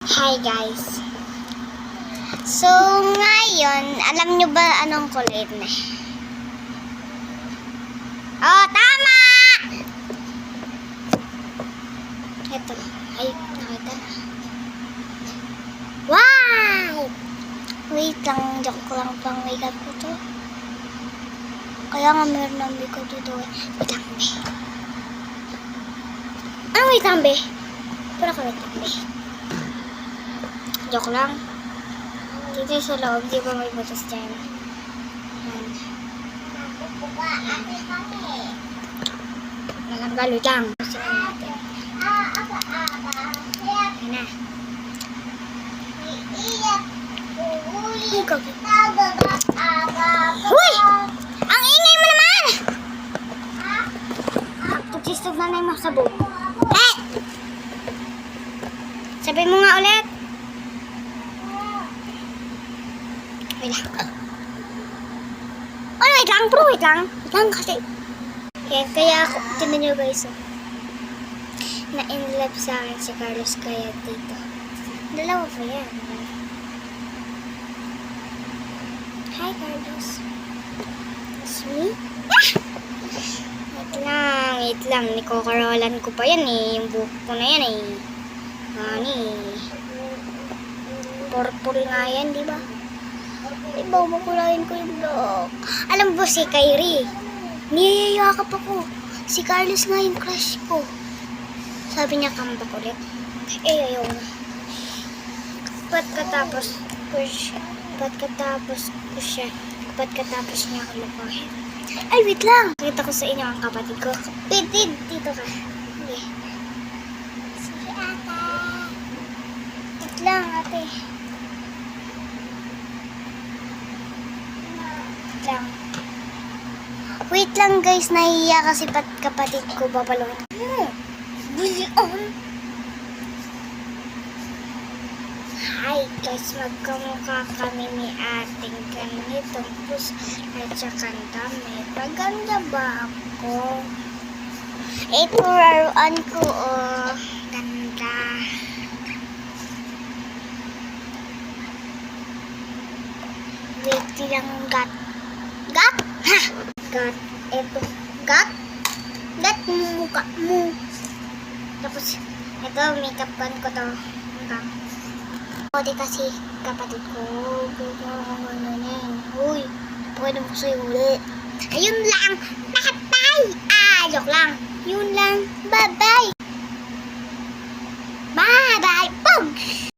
Hi guys. So ngayon, alam nyo ba anong kulit na? Oh, tama! Ito. Ay, nakita na. Wow! Wait lang, joke lang pang makeup ko to. Kaya nga meron ng makeup dito. Wait lang, be. Ah, wait lang, be. Pero ka wait lang, be. Joke lang. Dito sa loob, di ba may butas dyan? Walang galo lang. Gusto natin. Yan na. Huy! Ang ingay mo naman! Tuchistog na na yung masabog. Eh! Sabi mo nga ulit. Wait lang. Oh, wait lang, bro. Wait lang. Wait lang kasi. Kaya ako, tinan nyo guys, oh. Na-in-love sa akin si Carlos kaya dito. Dalawa pa yan. Hi, Carlos. It's me? Ah! Wait lang. Nikokorolan ko pa yan eh. Yung buhok ko na yan eh. Purple nga yan, di ba? Iba, makulayin ko yung vlog. Alam mo si Kyrie, niyayakap ako. Si Carlos nga yung crush ko. Sabi niya kambak ulit. Eh, ayaw na. Pagkatapos niya ako lupahin. Ay, wait lang. Nakita ko sa inyo ang kapatid ko. Kapatid, dito ka. Hindi. Sige, ate. Wait lang, ate. Wait lang guys, nahihiya kasi kapatid ko babalawin. Bulion! Hi guys, magkamukha kami ni ating ganitong pus at saka damit. Maganda ba ako? Ito laruan ko, oh. Ganda. Wait lang, gat. Gat? Ha! Gat. Eto. Gat? Gat mo mukha mo. Tapos, ito, makeup gun ko to. Pwede kasi kapatid ko. Uy, pwede mo sa'yo ulit. Ayun lang. Bye! Ah, joke lang. Yun lang. Bye-bye.